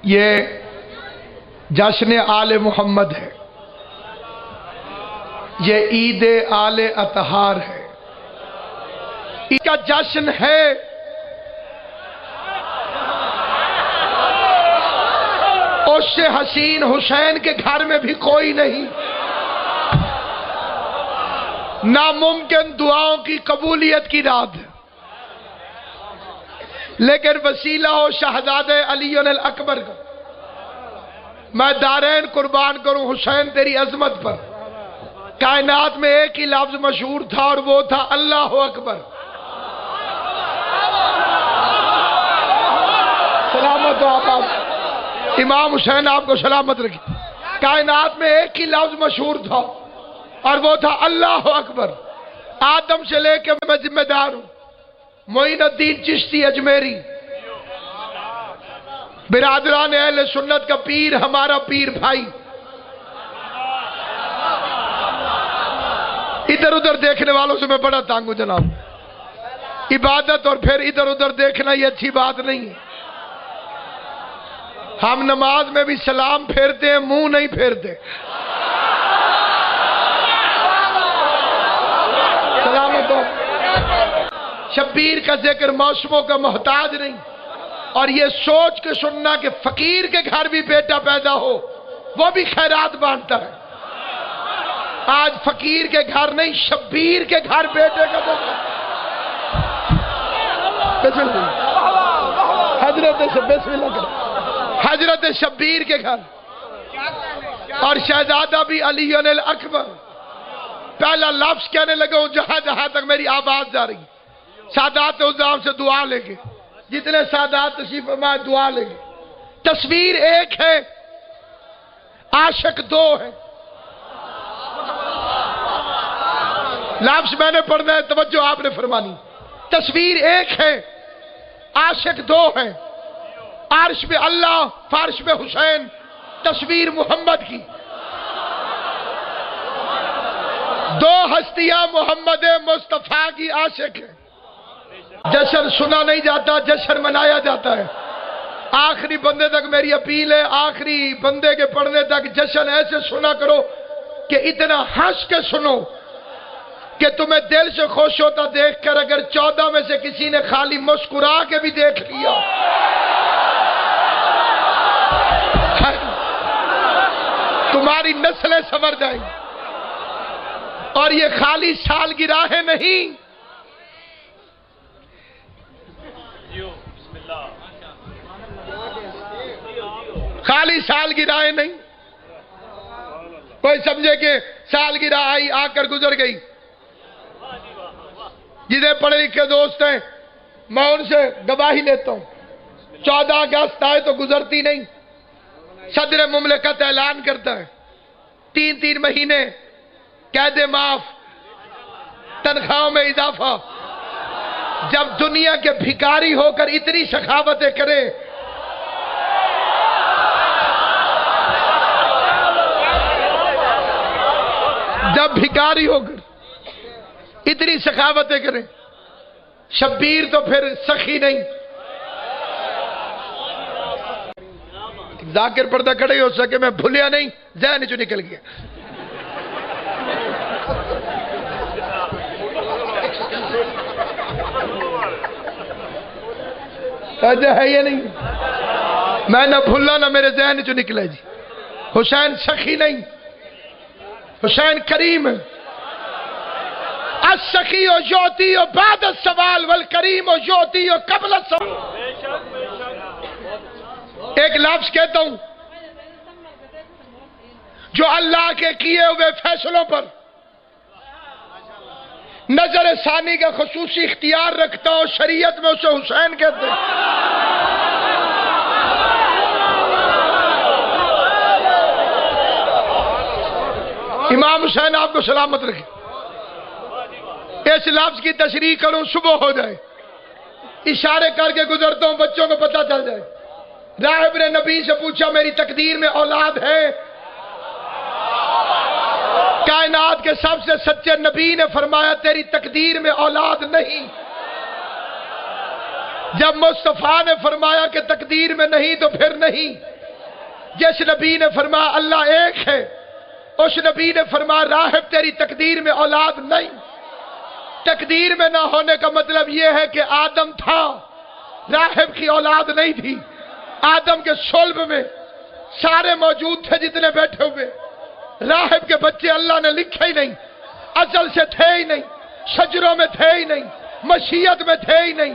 یہ جشن آل محمد ہے، یہ عید آل اطہار ہے، اس کا جشن ہے۔ اس سے حسین حسین کے گھر میں بھی کوئی نہیں۔ ناممکن دعاؤں کی قبولیت کی رات ہے، لیکن وسیلہ ہو شہزادے علی الاکبر کا۔ میں دارین قربان کروں حسین تیری عظمت پر۔ کائنات میں ایک ہی لفظ مشہور تھا اور وہ تھا اللہ اکبر۔ سلامت ہو آپ، امام حسین آپ کو سلامت رکھے۔ کائنات میں ایک ہی لفظ مشہور تھا اور وہ تھا اللہ اکبر۔ آدم سے لے کے میں ذمہ دار ہوں، معین الدین چشتی اجمیری، برادران اہل سنت کا پیر، ہمارا پیر بھائی۔ ادھر ادھر دیکھنے والوں سے میں بڑا تانگ ہوں جناب۔ عبادت اور پھر ادھر ادھر دیکھنا یہ اچھی بات نہیں ہے۔ ہم نماز میں بھی سلام پھیرتے ہیں، منہ نہیں پھیرتے۔ سلامت ہو۔ شبیر کا ذکر موسموں کا محتاج نہیں، اور یہ سوچ کے سننا کہ فقیر کے گھر بھی بیٹا پیدا ہو وہ بھی خیرات بانٹتا ہے۔ آج فقیر کے گھر نہیں، شبیر کے گھر بیٹے کا حضرت شبیر کے گھر، اور شہزادہ بھی علی الاکبر۔ پہلا لفظ کہنے لگا ہوں جہاں جہاں تک میری آواز جا رہی، سادات عظام سے دعا لے کے، جتنے سادات تشریف فرمائے دعا لے کے۔ تصویر ایک ہے، عاشق دو ہے۔ لفظ میں نے پڑھنا ہے، توجہ آپ نے فرمانی۔ تصویر ایک ہے، عاشق دو ہے۔ عرش پہ اللہ، فرش پہ حسین، تصویر محمد کی۔ دو ہستیاں محمد مصطفیٰ کی عاشق ہیں۔ جشن سنا نہیں جاتا، جشن منایا جاتا ہے۔ آخری بندے تک میری اپیل ہے، آخری بندے کے پڑھنے تک جشن ایسے سنا کرو کہ اتنا ہنس کے سنو کہ تمہیں دل سے خوش ہوتا دیکھ کر۔ اگر 14 میں سے کسی نے خالی مسکرا کے بھی دیکھ لیا، تمہاری نسلیں سنور جائیں۔ اور یہ خالی سالگرہیں نہیں، خالی سالگرہیں نہیں۔ کوئی سمجھے کہ سالگرہ آئی آ کر گزر گئی۔ جنہیں پڑھے لکھے دوست ہیں میں ان سے گواہی لیتا ہوں، 14 اگست آئے تو گزرتی نہیں۔ صدر مملکت اعلان کرتا ہے 3 مہینے قید معاف، تنخواہوں میں اضافہ۔ جب دنیا کے بھکاری ہو کر اتنی سخاوتیں کرے، جب بھکاری ہو کر اتنی سخاوتیں کریں، شبیر تو پھر سخی نہیں۔ ذاکر پردہ کھڑے ہو سکے، میں بھولیا نہیں، ذہن جو نکل گیا۔ ہے یہ نہیں، میں نہ بھولا نہ میرے ذہن جو نکلے جی۔ حسین سخی نہیں، حسین کریم ہے۔ السخی و یعطی و بعد السوال والکریم و یعطی و قبل السوال۔ ایک لفظ کہتا ہوں، جو اللہ کے کیے ہوئے فیصلوں پر نظر ثانی کا خصوصی اختیار رکھتا ہوں، شریعت میں اسے حسین کہتے ہیں۔ امام حسین آپ کو سلامت رکھے۔ اس لفظ کی تشریح کروں صبح ہو جائے، اشارے کر کے گزرتا ہوں بچوں کو پتہ چل جائے۔ راہب نے نبی سے پوچھا میری تقدیر میں اولاد ہے؟ کائنات کے سب سے سچے نبی نے فرمایا تیری تقدیر میں اولاد نہیں، جب مصطفیٰ نے فرمایا کہ تقدیر میں نہیں تو پھر نہیں، جس نبی نے فرمایا اللہ ایک ہے، اس نبی نے فرمایا راہب تیری تقدیر میں اولاد نہیں۔ تقدیر میں نہ ہونے کا مطلب یہ ہے کہ آدم تھا، راہب کی اولاد نہیں تھی۔ آدم کے صلب میں سارے موجود تھے جتنے بیٹھے ہوئے، راہب کے بچے اللہ نے لکھے ہی نہیں، ازل سے تھے ہی نہیں، شجروں میں تھے ہی نہیں، مشیت میں تھے ہی نہیں،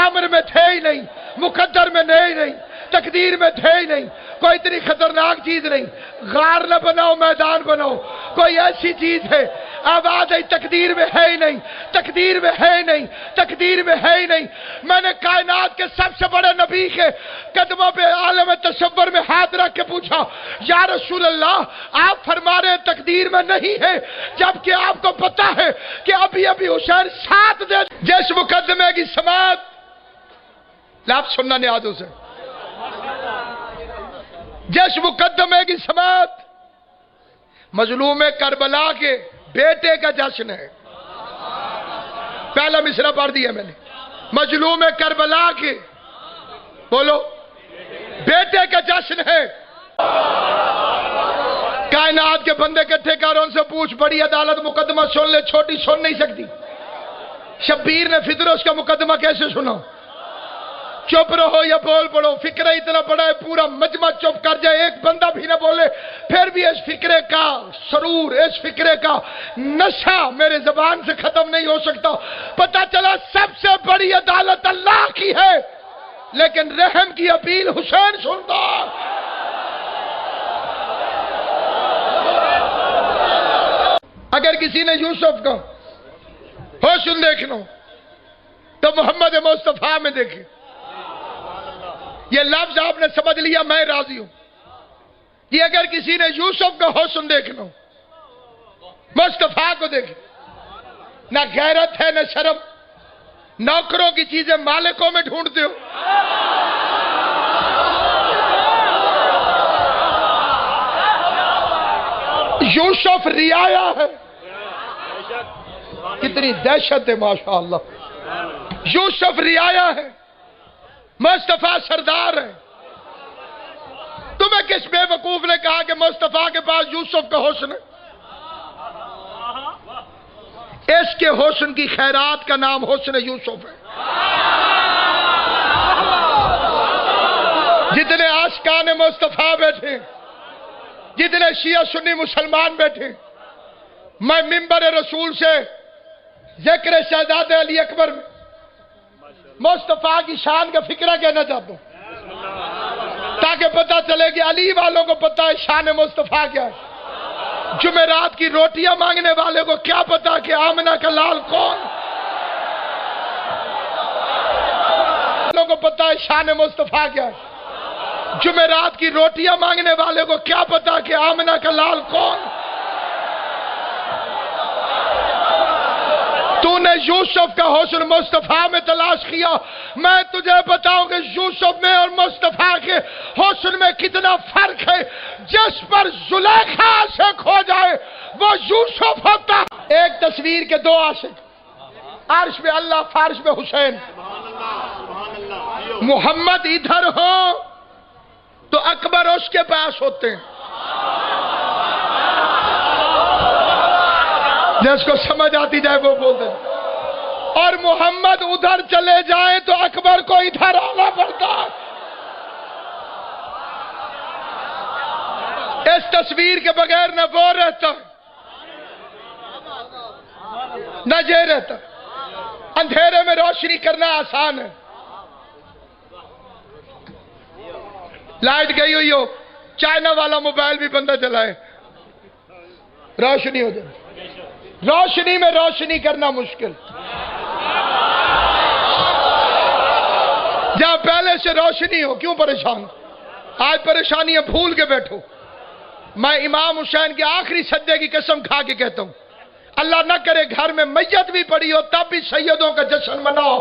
امر میں تھے ہی نہیں، مقدر میں نہیں، تقدیر میں تھے ہی نہیں۔ کوئی اتنی خطرناک چیز نہیں، غار نہ بناؤ میدان بناؤ، کوئی ایسی چیز ہے آواز ہے تقدیر میں ہے ہی نہیں، تقدیر میں ہے ہی نہیں، تقدیر میں ہے ہی نہیں۔ میں نے کائنات کے سب سے بڑے نبی کے قدموں پہ عالم تصور میں ہاتھ رکھ کے پوچھا یا رسول اللہ آپ فرما رہے ہیں تقدیر میں نہیں ہے، جبکہ آپ کو پتا ہے کہ ابھی حسین ساتھ دے جس مقدمے کی سماعت، لفظ سننا نیازوں سے، جس مقدمے کی سماعت مظلوم کربلا کے بیٹے کا جشن ہے۔ پہلا مصرع پڑھ دیا میں نے، مظلوم کربلا کے بولو بیٹے کا جشن ہے۔ کائنات کے بندے اکٹھے کر ان سے پوچھ بڑی عدالت مقدمہ سن لے، چھوٹی سن نہیں سکتی۔ شبیر نے فدرس کا مقدمہ کیسے سنا؟ چپ رہو یا بول پڑو، فکرہ اتنا بڑا ہے پورا مجمع چپ کر جائے، ایک بندہ بھی نہ بولے، پھر بھی اس فکرے کا سرور، اس فکرے کا نشہ میرے زبان سے ختم نہیں ہو سکتا۔ پتہ چلا سب سے بڑی عدالت اللہ کی ہے، لیکن رحم کی اپیل حسین سنتا۔ اگر کسی نے یوسف کا حسن دیکھنا تو محمد مصطفیٰ میں دیکھے۔ یہ لفظ آپ نے سمجھ لیا، میں راضی ہوں۔ یہ اگر کسی نے یوسف کا حسن دیکھنا مصطفیٰ کو دیکھے، نہ غیرت ہے نہ شرم، نوکروں کی چیزیں مالکوں میں ڈھونڈتے ہو۔ یوسف رعایا ہے، کتنی دہشت ہے ماشاءاللہ۔ یوسف رعایا ہے، مصطفیٰ سردار ہے۔ تمہیں کس بے وقوف نے کہا کہ مصطفیٰ کے پاس یوسف کا حسن ہے؟ اس کے حسن کی خیرات کا نام حسن یوسف ہے۔ جتنے عاشقان مصطفیٰ بیٹھے، جتنے شیعہ سنی مسلمان بیٹھے، میں منبر رسول سے ذکر شہزادہ علی اکبر میں مصطفیٰ کی شان کا فکرہ کہنا چاہتا ہوں، تاکہ پتہ چلے کہ علی والوں کو پتہ ہے شان مصطفیٰ کیا ہے۔ جمعرات کی روٹیاں مانگنے والے کو کیا پتا کہ آمنہ کا لال کون؟ والوں کو پتہ ہے شان مصطفیٰ کیا ہے۔ جمعرات کی روٹیاں مانگنے والے کو کیا پتا کہ آمنہ کا لال کون؟ تو نے یوسف کا حسن مصطفیٰ میں تلاش کیا، میں تجھے بتاؤں کہ یوسف میں اور مصطفیٰ کے حسن میں کتنا فرق ہے۔ جس پر زلیخا عاشق ہو جائے وہ یوسف ہوتا۔ ایک تصویر کے دو عاشق، عرش پہ اللہ، فارش پہ حسین۔ محمد ادھر ہو تو اکبر اس کے پاس ہوتے ہیں۔ جس کو سمجھ آتی جائے وہ بول دیں، اور محمد ادھر چلے جائیں تو اکبر کو ادھر آنا پڑتا۔ اس تصویر کے بغیر نہ وہ رہتا نہ یہ رہتا۔ اندھیرے میں روشنی کرنا آسان ہے، لائٹ گئی ہوئی ہو، چائنا والا موبائل بھی بندہ چلائے روشنی ہو جائے۔ روشنی میں روشنی کرنا مشکل، جہاں پہلے سے روشنی ہو کیوں پریشان؟ آج پریشانیاں بھول کے بیٹھو۔ میں امام حسین کے آخری سجدے کی قسم کھا کے کہتا ہوں، اللہ نہ کرے گھر میں میت بھی پڑی ہو تب بھی سیدوں کا جشن مناؤ،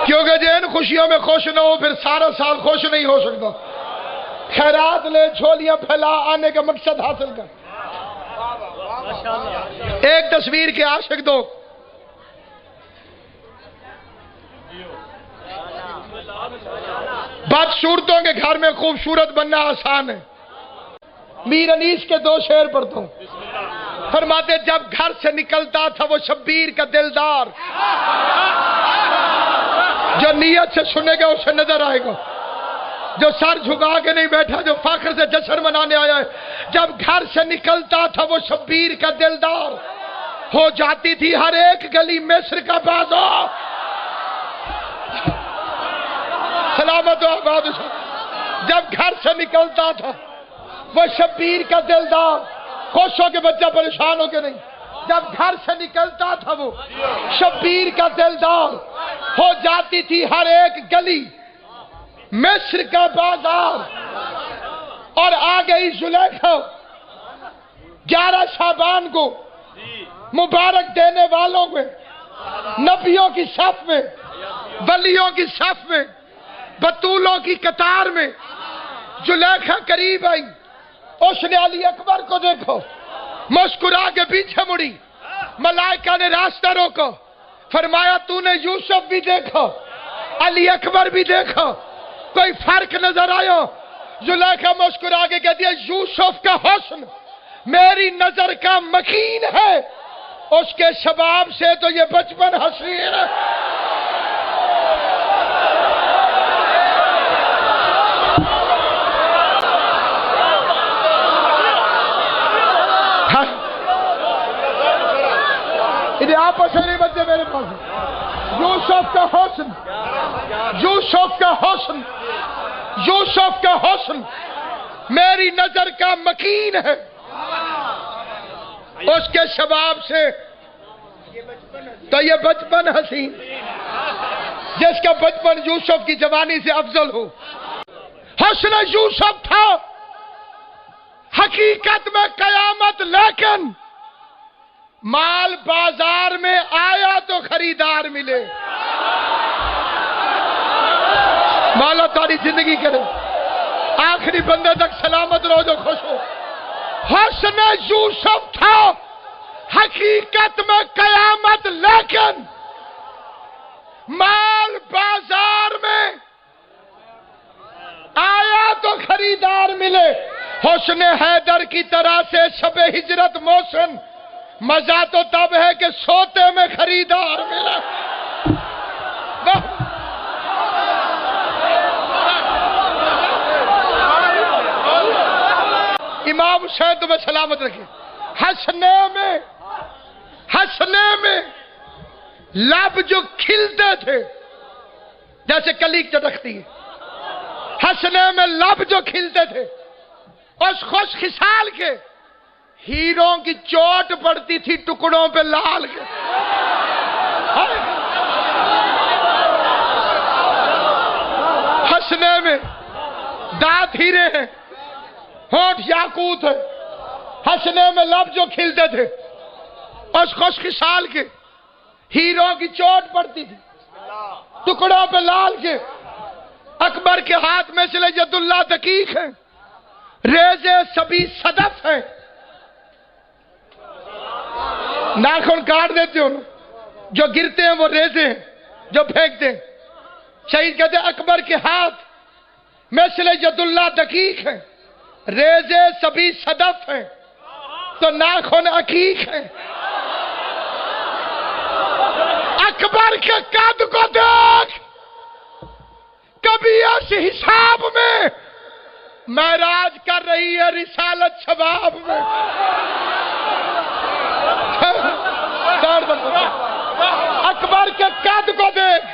کیونکہ جن خوشیوں میں خوش نہ ہو پھر سارا سال خوش نہیں ہو سکتا۔ خیرات لے، جھولیاں پھیلا، آنے کا مقصد حاصل کر۔ ایک تصویر کے عاشق دو، بدصورتوں کے گھر میں خوبصورت بننا آسان ہے. میر انیس کے 2 شعر پڑھتا ہوں. فرماتے جب گھر سے نکلتا تھا وہ شبیر کا دلدار، جو نیت سے سنے گا اسے نظر آئے گا، جو سر جھکا کے نہیں بیٹھا، جو فخر سے جشن منانے آیا ہے. جب گھر سے نکلتا تھا وہ شبیر کا دلدار، ہو جاتی تھی ہر ایک گلی مصر کا بازار. سلامت و آباد. جب گھر سے نکلتا تھا وہ شبیر کا دلدار، خوش ہو کے بچہ پریشان ہو کے نہیں. جب گھر سے نکلتا تھا وہ شبیر کا دلدار، ہو جاتی تھی ہر ایک گلی مصر کا بازار. اور آ گئی زلیخا 11 شعبان کو، مبارک دینے والوں میں، نبیوں کی صف میں، ولیوں کی صف میں، بطولوں کی قطار میں. زلیخا قریب آئی، اس نے علی اکبر کو دیکھو، مسکرا کے پیچھے مڑی. ملائکہ نے راستہ روکا، فرمایا تو نے یوسف بھی دیکھا، علی اکبر بھی دیکھا، کوئی فرق نظر آیا؟ زلیخا مسکرا کے کہتی ہے یوسف کا حسن میری نظر کا مکین ہے، اس کے شباب سے تو یہ بچپن حسین ہے. آپس میں نہیں بچے میرے پاس. یوسف کا حسن، یوسف کا حسن، یوسف کا حسن میری نظر کا مکین ہے، اس کے شباب سے تو یہ بچپن حسین. جس کا بچپن یوسف کی جوانی سے افضل ہو. حسن یوسف تھا حقیقت میں قیامت، لیکن مال بازار میں آیا تو خریدار ملے. مولا تاری زندگی کرے، آخری بندے تک سلامت رہو جو خوش ہو. حسن یوسف تھا حقیقت میں قیامت، لیکن مال بازار میں آیا تو خریدار ملے. حسن حیدر کی طرح سے شب ہجرت موسم، مزہ تو تب ہے کہ سوتے میں خریدار ملا. امام حسین تمہیں سلامت رکھے. ہنسنے میں لب جو کھلتے تھے جیسے کلی چٹکتی ہے، ہنسنے میں لب جو کھلتے تھے، اس خوش خصال کے ہیروں کی چوٹ پڑتی تھی ٹکڑوں پہ لال کے. ہنسنے میں دانت ہیرے ہیں، ہونٹ یاقوت ہے. ہنسنے میں لب جو کھلتے تھے، اس خوش خصال کے ہیروں کی چوٹ پڑتی تھی ٹکڑوں پہ لال کے. اکبر کے ہاتھ میں سے ید اللہ دقیق ہے، ریزے سبھی صدف ہیں. ناخن کاٹ دیتے ہو، جو گرتے ہیں وہ ریزے ہیں جو پھینکتے ہیں. شہید کہتے ہیں اکبر کے ہاتھ مثل ید اللہ دقیق ہے، ریزے سبھی صدف ہیں، تو ناخن عقیق ہے. اکبر کے قد کو دیکھ، کبھی اس حساب میں معراج کر رہی ہے رسالت شباب میں. اکبر کے قد کو دیکھ،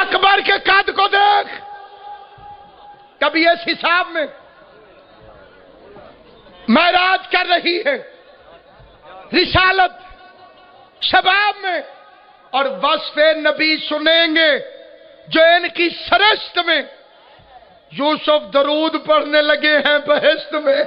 اکبر کے قد کو دیکھ، کبھی اس حساب میں معراج کر رہی ہے رسالت شباب میں. اور وصف نبی سنیں گے جو ان کی سرشت میں یوسف درود پڑھنے لگے ہیں بہشت میں.